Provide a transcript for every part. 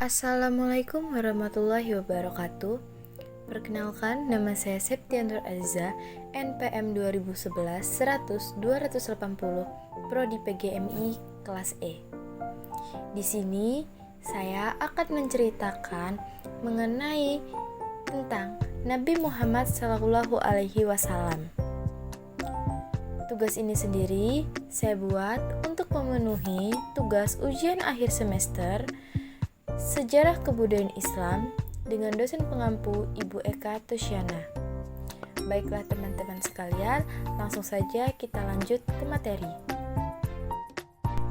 Assalamualaikum warahmatullahi wabarakatuh. Perkenalkan, nama saya Septiantur Aziza, NPM 2011-100-280, Prodi PGMI kelas E. Di sini saya akan menceritakan mengenai tentang Nabi Muhammad SAW. Tugas ini sendiri saya buat untuk memenuhi tugas ujian akhir semester Sejarah Kebudayaan Islam dengan dosen pengampu Ibu Eka Tusyana. Baiklah teman-teman sekalian, langsung saja kita lanjut ke materi.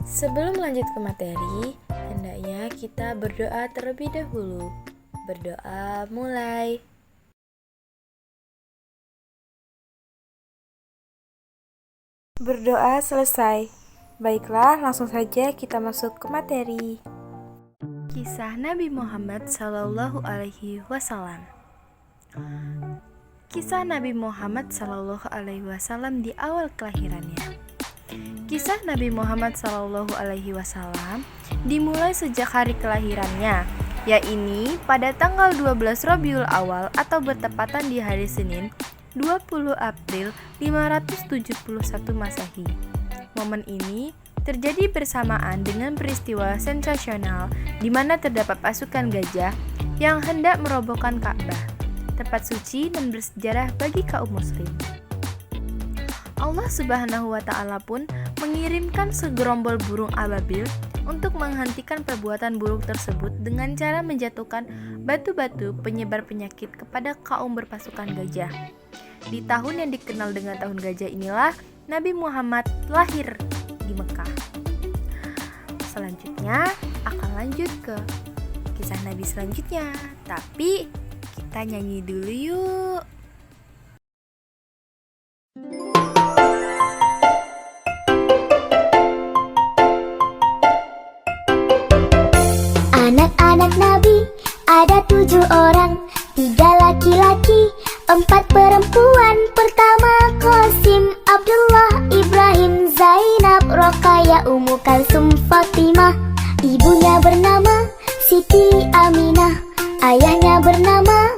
Sebelum lanjut ke materi, hendaknya kita berdoa terlebih dahulu. Berdoa mulai. Berdoa selesai. Baiklah, langsung saja kita masuk ke materi. Kisah Nabi Muhammad Sallallahu Alaihi Wasallam. Kisah Nabi Muhammad Sallallahu Alaihi Wasallam di awal kelahirannya. Kisah Nabi Muhammad Sallallahu Alaihi Wasallam dimulai sejak hari kelahirannya, yaitu pada tanggal 12 Rabiul Awal atau bertepatan di hari Senin 20 April 571 Masehi. Momen ini terjadi bersamaan dengan peristiwa sensasional di mana terdapat pasukan gajah yang hendak merobohkan Ka'bah, tempat suci dan bersejarah bagi kaum muslim. Allah Subhanahu wa Ta'ala pun mengirimkan segerombol burung ababil untuk menghentikan perbuatan buruk tersebut dengan cara menjatuhkan batu-batu penyebar penyakit kepada kaum berpasukan gajah. Di tahun yang dikenal dengan tahun gajah inilah Nabi Muhammad lahir di Mekah. Selanjutnya akan lanjut ke kisah Nabi selanjutnya, tapi kita nyanyi dulu yuk. Anak-anak Nabi ada 7 orang, 3 laki-laki, 4 perempuan. Pertama Qasim, Abdullah, Ibrahim, Zainab, Roqayah, Ummu Kalsum, Fatimah. Ibunya bernama Siti Aminah, ayahnya bernama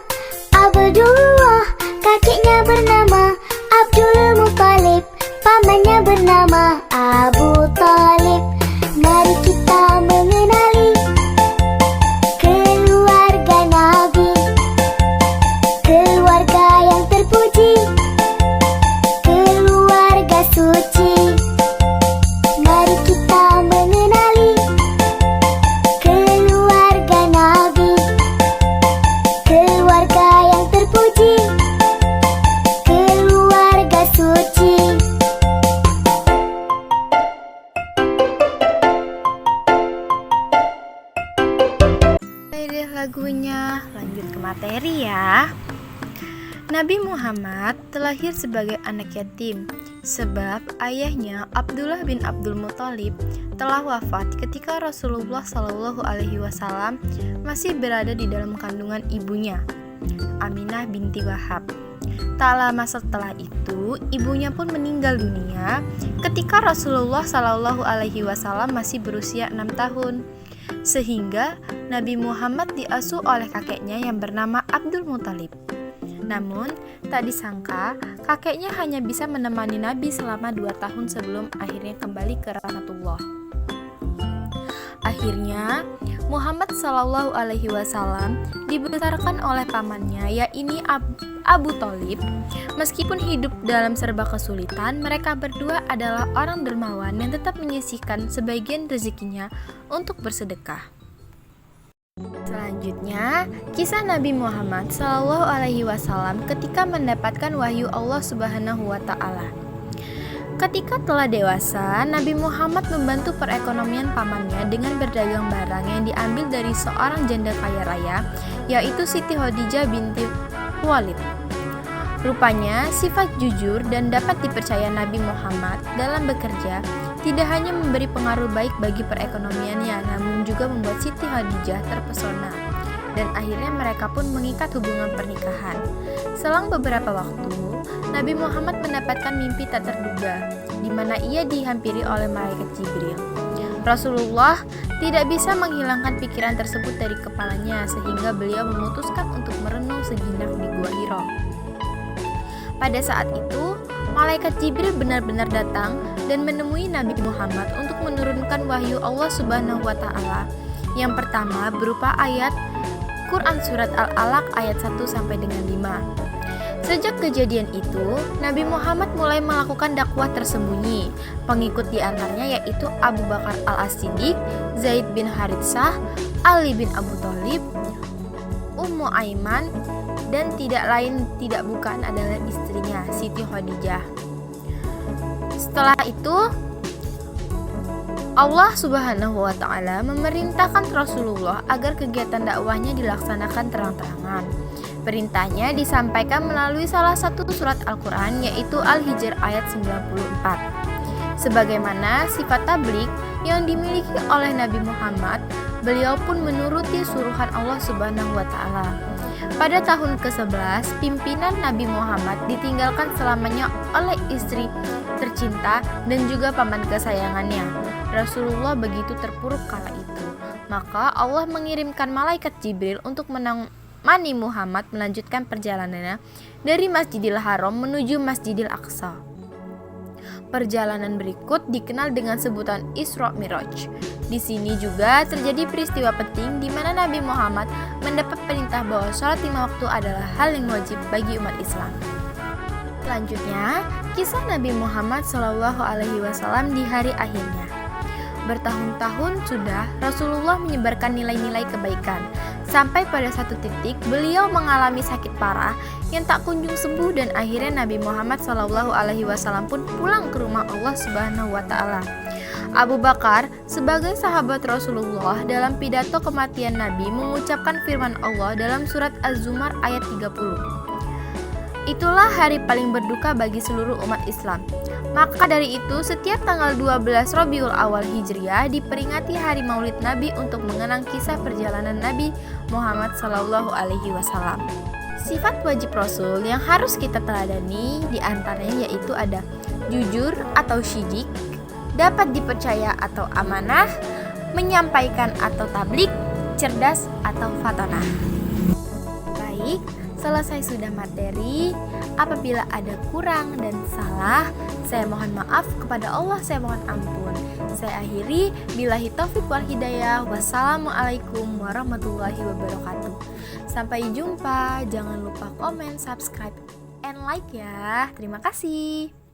Abdullah, kakeknya bernama Abdul Muthalib, pamannya bernama Abu Thalib. Mari kita mengenali keluarga Nabi, keluarga yang terpuji, keluarga suci. Mari kita mengenali keluarga Nabi, keluarga yang terpuji, keluarga suci. Ini lagunya, lanjut ke materi ya. Nabi Muhammad terlahir sebagai anak yatim sebab ayahnya Abdullah bin Abdul Muthalib telah wafat ketika Rasulullah Shallallahu Alaihi Wasallam masih berada di dalam kandungan ibunya, Aminah binti Wahab. Tak lama setelah itu, ibunya pun meninggal dunia ketika Rasulullah Shallallahu Alaihi Wasallam masih berusia 6 tahun, sehingga Nabi Muhammad diasuh oleh kakeknya yang bernama Abdul Muthalib. Namun, tak disangka kakeknya hanya bisa menemani Nabi selama 2 tahun sebelum akhirnya kembali ke rahmatullah. Akhirnya, Muhammad Sallallahu Alaihi Wasallam dibesarkan oleh pamannya, yaitu Abu Thalib. Meskipun hidup dalam serba kesulitan, mereka berdua adalah orang dermawan yang tetap menyisihkan sebagian rezekinya untuk bersedekah. Selanjutnya, kisah Nabi Muhammad Sallallahu Alaihi Wasallam ketika mendapatkan wahyu Allah Subhanahu wa Ta'ala. Ketika telah dewasa, Nabi Muhammad membantu perekonomian pamannya dengan berdagang barang yang diambil dari seorang janda kaya raya, yaitu Siti Khadijah binti Khuwailid. Rupanya, sifat jujur dan dapat dipercaya Nabi Muhammad dalam bekerja tidak hanya memberi pengaruh baik bagi perekonomiannya, namun juga membuat Siti Khadijah terpesona, dan akhirnya mereka pun mengikat hubungan pernikahan. Selang beberapa waktu, Nabi Muhammad mendapatkan mimpi tak terduga, di mana ia dihampiri oleh malaikat Jibril. Rasulullah tidak bisa menghilangkan pikiran tersebut dari kepalanya sehingga beliau memutuskan untuk merenung sejenak di Gua Hira. Pada saat itu, malaikat Jibril benar-benar datang dan menemui Nabi Muhammad untuk menurunkan wahyu Allah Subhanahu wa taala. Yang pertama berupa ayat Quran surat Al-Alaq ayat 1 sampai dengan 5. Sejak kejadian itu, Nabi Muhammad mulai melakukan dakwah tersembunyi. Pengikut di antaranya yaitu Abu Bakar Al-As-Siddiq, Zaid bin Haritsah, Ali bin Abu Thalib, Ummu Aiman, dan tidak lain tidak bukan adalah istrinya Siti Khadijah. Setelah itu, Allah Subhanahu wa taala memerintahkan Rasulullah agar kegiatan dakwahnya dilaksanakan terang-terangan. Perintahnya disampaikan melalui salah satu surat Al-Quran yaitu Al-Hijr ayat 94. Sebagaimana sifat tabligh yang dimiliki oleh Nabi Muhammad, beliau pun menuruti suruhan Allah Subhanahu wa taala. Pada tahun ke-11, pimpinan Nabi Muhammad ditinggalkan selamanya oleh istri tercinta dan juga paman kesayangannya. Rasulullah begitu terpuruk kala itu. Maka Allah mengirimkan malaikat Jibril untuk menemani Muhammad melanjutkan perjalanannya dari Masjidil Haram menuju Masjidil Aqsa. Perjalanan berikut dikenal dengan sebutan Isra Miraj. Di sini juga terjadi peristiwa penting di mana Nabi Muhammad mendapat perintah bahwa sholat 5 waktu adalah hal yang wajib bagi umat Islam. Selanjutnya, kisah Nabi Muhammad SAW di hari akhirnya. Bertahun-tahun sudah Rasulullah menyebarkan nilai-nilai kebaikan. Sampai pada satu titik beliau mengalami sakit parah yang tak kunjung sembuh dan akhirnya Nabi Muhammad SAW pun pulang ke rumah Allah Subhanahu wa taala. Abu Bakar sebagai sahabat Rasulullah dalam pidato kematian Nabi mengucapkan firman Allah dalam surat Az-Zumar ayat 30. Itulah hari paling berduka bagi seluruh umat Islam. Maka dari itu, setiap tanggal 12 Rabiul Awal Hijriah diperingati hari Maulid Nabi untuk mengenang kisah perjalanan Nabi Muhammad SAW. Sifat wajib Rasul yang harus kita teladani diantaranya yaitu ada jujur atau syidik, dapat dipercaya atau amanah, menyampaikan atau tabligh, cerdas atau fatonah. Baik, selesai sudah materi. Apabila ada kurang dan salah, saya mohon maaf kepada Allah, saya mohon ampun. Saya akhiri, billahi taufiq wal hidayah. Wassalamualaikum warahmatullahi wabarakatuh. Sampai jumpa, jangan lupa komen, subscribe, and like ya. Terima kasih.